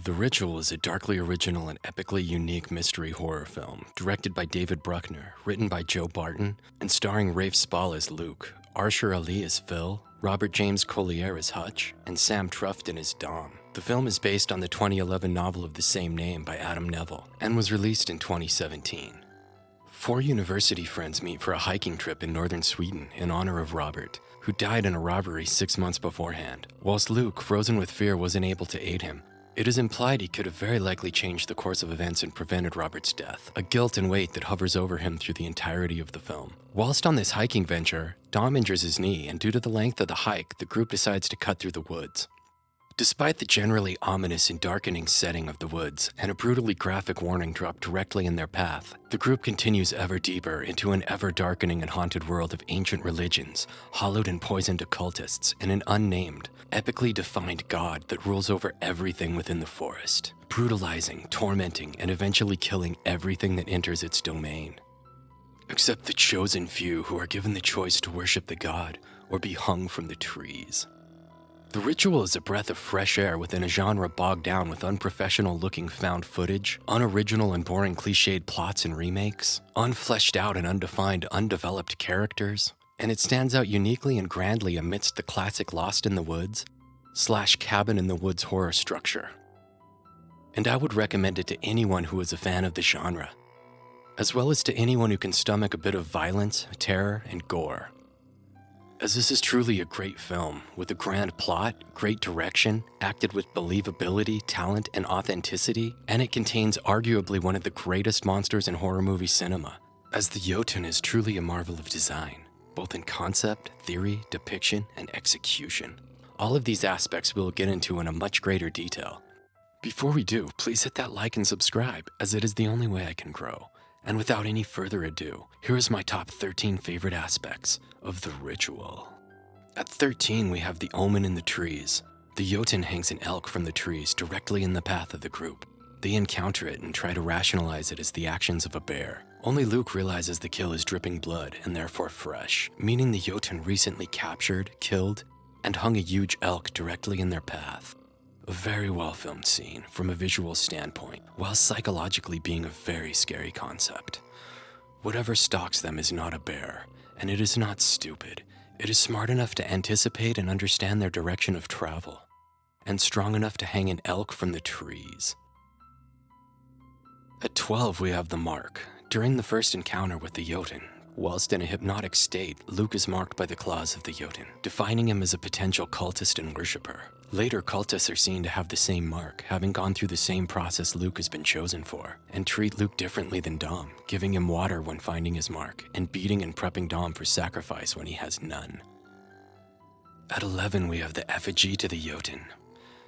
The Ritual is a darkly original and epically unique mystery horror film, directed by David Bruckner, written by Joe Barton, and starring Rafe Spall as Luke, Arsher Ali as Phil, Robert James-Collier as Hutch, and Sam Troughton as Dom. The film is based on the 2011 novel of the same name by Adam Nevill, and was released in 2017. Four university friends meet for a hiking trip in northern Sweden in honor of Robert, who died in a robbery 6 months beforehand. Whilst Luke, frozen with fear, wasn't able to aid him, it is implied he could have very likely changed the course of events and prevented Robert's death, a guilt and weight that hovers over him through the entirety of the film. Whilst on this hiking venture, Dom injures his knee, and due to the length of the hike, the group decides to cut through the woods. Despite the generally ominous and darkening setting of the woods and a brutally graphic warning dropped directly in their path, the group continues ever deeper into an ever-darkening and haunted world of ancient religions, hollowed and poisoned occultists, and an unnamed, epically defined god that rules over everything within the forest, brutalizing, tormenting, and eventually killing everything that enters its domain. Except the chosen few who are given the choice to worship the god or be hung from the trees. The Ritual is a breath of fresh air within a genre bogged down with unprofessional-looking found footage, unoriginal and boring cliched plots and remakes, unfleshed out and undefined, undeveloped characters, and it stands out uniquely and grandly amidst the classic Lost in the Woods / Cabin in the Woods horror structure. And I would recommend it to anyone who is a fan of the genre, as well as to anyone who can stomach a bit of violence, terror, and gore. As this is truly a great film, with a grand plot, great direction, acted with believability, talent, and authenticity, and it contains arguably one of the greatest monsters in horror movie cinema, as the Yotunn is truly a marvel of design, both in concept, theory, depiction, and execution. All of these aspects we'll get into in a much greater detail. Before we do, please hit that like and subscribe, as it is the only way I can grow. And without any further ado, here is my top 13 favorite aspects of The Ritual. At 13, we have the Omen in the trees. The Yotunn hangs an elk from the trees directly in the path of the group. They encounter it and try to rationalize it as the actions of a bear. Only Luke realizes the kill is dripping blood and therefore fresh, meaning the Yotunn recently captured, killed, and hung a huge elk directly in their path. A very well-filmed scene from a visual standpoint, while psychologically being a very scary concept. Whatever stalks them is not a bear, and it is not stupid. It is smart enough to anticipate and understand their direction of travel, and strong enough to hang an elk from the trees. At 12, we have the Mark. During the first encounter with the Yotunn, whilst in a hypnotic state, Luke is marked by the claws of the Yotunn, defining him as a potential cultist and worshipper. Later, cultists are seen to have the same mark, having gone through the same process Luke has been chosen for, and treat Luke differently than Dom, giving him water when finding his mark, and beating and prepping Dom for sacrifice when he has none. At 11, we have the Effigy to the Yotunn.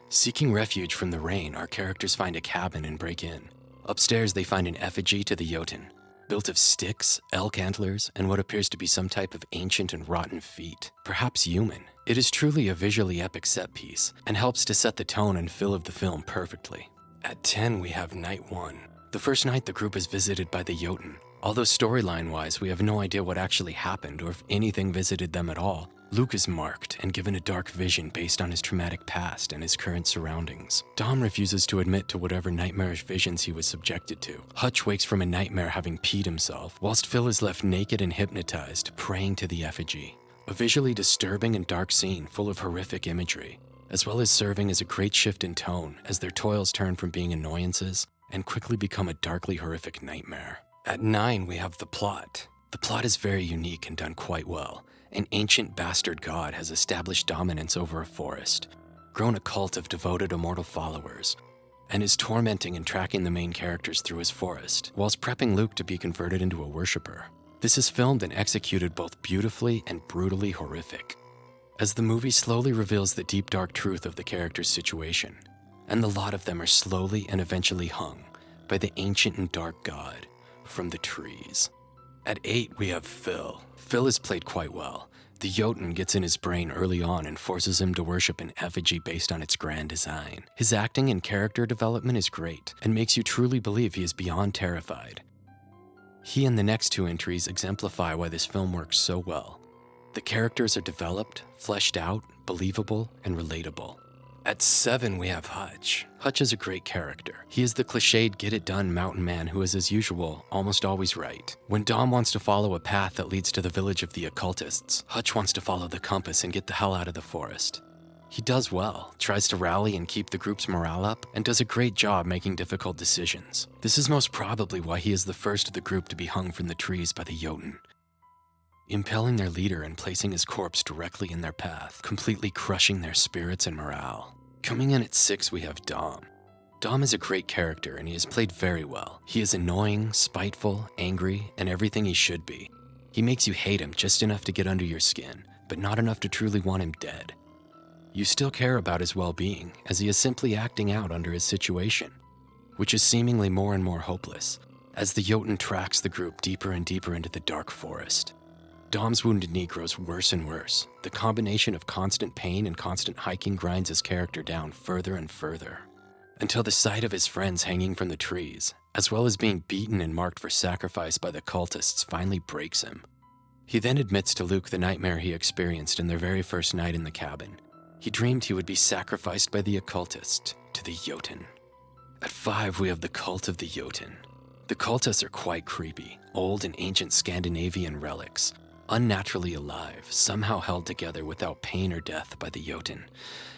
Seeking refuge from the rain, our characters find a cabin and break in. Upstairs, they find an effigy to the Yotunn, built of sticks, elk antlers, and what appears to be some type of ancient and rotten feet, perhaps human. It is truly a visually epic set piece, and helps to set the tone and feel of the film perfectly. At 10, we have Night 1. The first night the group is visited by the Yotunn. Although storyline-wise, we have no idea what actually happened or if anything visited them at all, Luke is marked and given a dark vision based on his traumatic past and his current surroundings. Dom refuses to admit to whatever nightmarish visions he was subjected to. Hutch wakes from a nightmare having peed himself, whilst Phil is left naked and hypnotized, praying to the effigy. A visually disturbing and dark scene full of horrific imagery, as well as serving as a great shift in tone as their toils turn from being annoyances and quickly become a darkly horrific nightmare. At 9, we have the plot. The plot is very unique and done quite well. An ancient bastard god has established dominance over a forest, grown a cult of devoted immortal followers, and is tormenting and tracking the main characters through his forest, whilst prepping Luke to be converted into a worshipper. This is filmed and executed both beautifully and brutally horrific, as the movie slowly reveals the deep dark truth of the characters' situation, and the lot of them are slowly and eventually hung by the ancient and dark god from the trees. At 8, we have Phil. Phil is played quite well. The Yotunn gets in his brain early on and forces him to worship an effigy based on its grand design. His acting and character development is great, and makes you truly believe he is beyond terrified. He and the next two entries exemplify why this film works so well. The characters are developed, fleshed out, believable, and relatable. At 7, we have Hutch. Hutch is a great character. He is the cliched get-it-done mountain man who is, as usual, almost always right. When Dom wants to follow a path that leads to the village of the occultists, Hutch wants to follow the compass and get the hell out of the forest. He does well, tries to rally and keep the group's morale up, and does a great job making difficult decisions. This is most probably why he is the first of the group to be hung from the trees by the Yotan, impaling their leader and placing his corpse directly in their path, completely crushing their spirits and morale. Coming in at 6, we have Dom. Dom is a great character and he is played very well. He is annoying, spiteful, angry, and everything he should be. He makes you hate him just enough to get under your skin, but not enough to truly want him dead. You still care about his well-being, as he is simply acting out under his situation, which is seemingly more and more hopeless, as the Yotan tracks the group deeper and deeper into the dark forest. Dom's wounded knee grows worse and worse. The combination of constant pain and constant hiking grinds his character down further and further, until the sight of his friends hanging from the trees, as well as being beaten and marked for sacrifice by the cultists, finally breaks him. He then admits to Luke the nightmare he experienced in their very first night in the cabin. He dreamed he would be sacrificed by the occultists to the Yotan. At 5, we have the cult of the Yotan. The cultists are quite creepy, old and ancient Scandinavian relics, unnaturally alive, somehow held together without pain or death by the Yotan,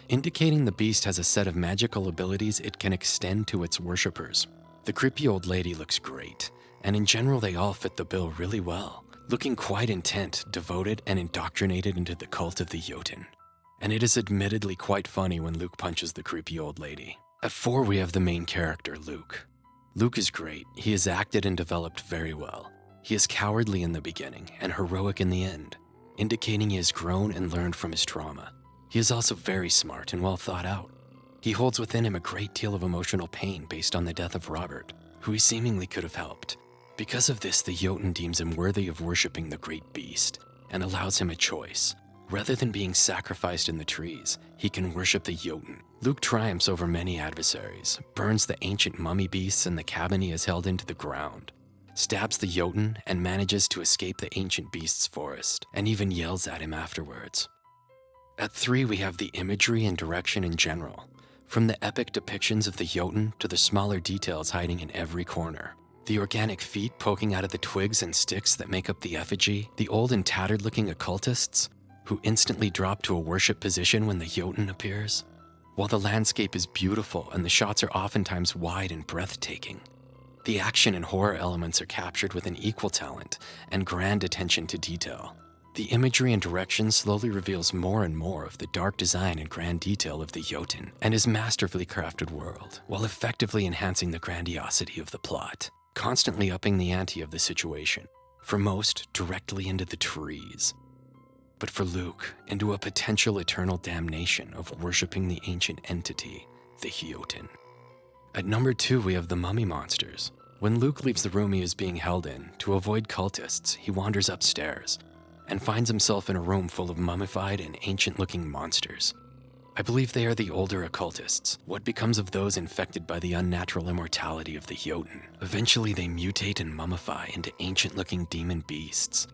indicating the beast has a set of magical abilities it can extend to its worshippers. The creepy old lady looks great, and in general they all fit the bill really well, looking quite intent, devoted, and indoctrinated into the cult of the Yotan. And it is admittedly quite funny when Luke punches the creepy old lady. At 4, we have the main character, Luke. Luke is great. He is acted and developed very well. He is cowardly in the beginning and heroic in the end, indicating he has grown and learned from his trauma. He is also very smart and well thought out. He holds within him a great deal of emotional pain based on the death of Robert, who he seemingly could have helped. Because of this, the Yotan deems him worthy of worshipping the great beast and allows him a choice. Rather than being sacrificed in the trees, he can worship the Yotan. Luke triumphs over many adversaries, burns the ancient mummy beasts in the cabin he has held into the ground, stabs the Yotan, and manages to escape the ancient beast's forest, and even yells at him afterwards. At 3, we have the imagery and direction in general, from the epic depictions of the Yotan to the smaller details hiding in every corner. The organic feet poking out of the twigs and sticks that make up the effigy, the old and tattered-looking occultists, who instantly drop to a worship position when the Yotan appears, while the landscape is beautiful and the shots are oftentimes wide and breathtaking. The action and horror elements are captured with an equal talent and grand attention to detail. The imagery and direction slowly reveals more and more of the dark design and grand detail of the Yotan and his masterfully crafted world, while effectively enhancing the grandiosity of the plot, constantly upping the ante of the situation, for most directly into the trees, but for Luke, into a potential eternal damnation of worshipping the ancient entity, the Yotan. At number 2, we have the mummy monsters. When Luke leaves the room he is being held in, to avoid cultists, he wanders upstairs and finds himself in a room full of mummified and ancient-looking monsters. I believe they are the older occultists. What becomes of those infected by the unnatural immortality of the Yotan? Eventually they mutate and mummify into ancient-looking demon beasts,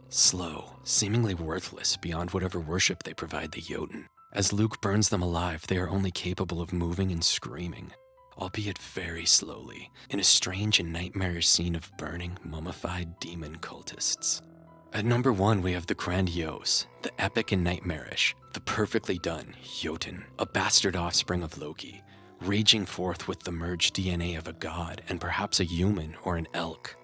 slow, seemingly worthless beyond whatever worship they provide the Yotan. As Luke burns them alive, they are only capable of moving and screaming, albeit very slowly, in a strange and nightmarish scene of burning, mummified demon cultists. At number 1, we have the grandiose, the epic and nightmarish, the perfectly done Yotan, a bastard offspring of Loki, raging forth with the merged DNA of a god and perhaps a human or an elk.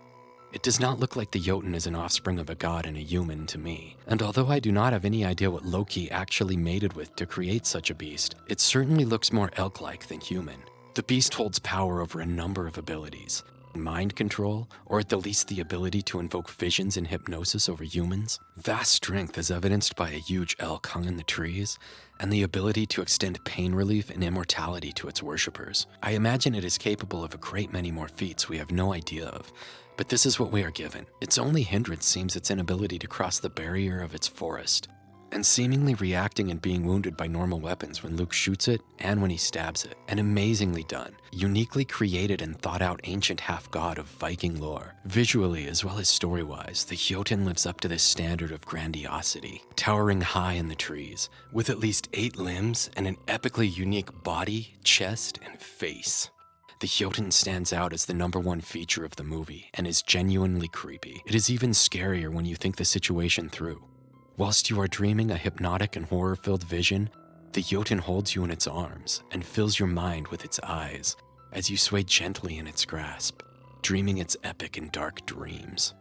It does not look like the Yotan is an offspring of a god and a human to me, and although I do not have any idea what Loki actually mated with to create such a beast, it certainly looks more elk-like than human. The beast holds power over a number of abilities: mind control, or at the least the ability to invoke visions and hypnosis over humans, vast strength as evidenced by a huge elk hung in the trees, and the ability to extend pain relief and immortality to its worshippers. I imagine it is capable of a great many more feats we have no idea of, but this is what we are given. Its only hindrance seems its inability to cross the barrier of its forest. and seemingly reacting and being wounded by normal weapons when Luke shoots it and when he stabs it. And amazingly done, uniquely created and thought out ancient half-god of Viking lore. Visually as well as story-wise, the Yotunn lives up to this standard of grandiosity, towering high in the trees, with at least 8 limbs and an epically unique body, chest, and face. The Yotunn stands out as the #1 feature of the movie and is genuinely creepy. It is even scarier when you think the situation through. Whilst you are dreaming a hypnotic and horror-filled vision, the Yotunn holds you in its arms and fills your mind with its eyes as you sway gently in its grasp, dreaming its epic and dark dreams.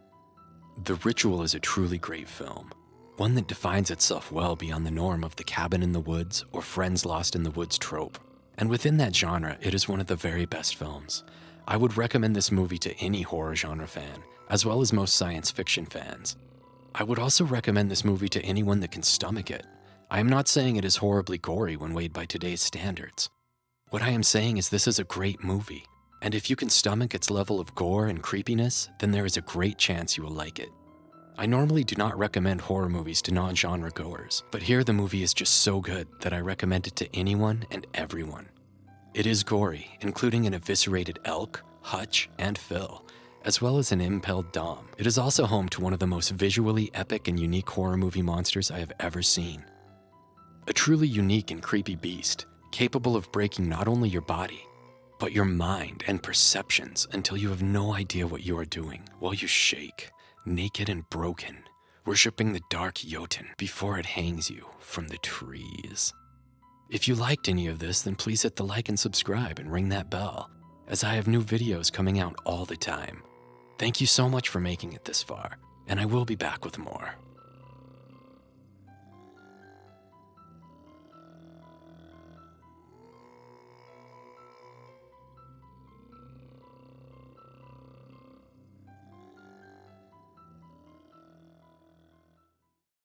The Ritual is a truly great film, one that defines itself well beyond the norm of the cabin in the woods or friends lost in the woods trope. And within that genre, it is one of the very best films. I would recommend this movie to any horror genre fan, as well as most science fiction fans. I would also recommend this movie to anyone that can stomach it. I am not saying it is horribly gory when weighed by today's standards. What I am saying is this is a great movie, and if you can stomach its level of gore and creepiness, then there is a great chance you will like it. I normally do not recommend horror movies to non-genre goers, but here the movie is just so good that I recommend it to anyone and everyone. It is gory, including an eviscerated elk, Hutch, and Phil, as well as an impaled Dom. It is also home to one of the most visually epic and unique horror movie monsters I have ever seen. A truly unique and creepy beast, capable of breaking not only your body, but your mind and perceptions until you have no idea what you are doing while you shake, naked and broken, worshipping the dark Yotunn before it hangs you from the trees. If you liked any of this, then please hit the like and subscribe and ring that bell, as I have new videos coming out all the time. Thank you so much for making it this far, and I will be back with more.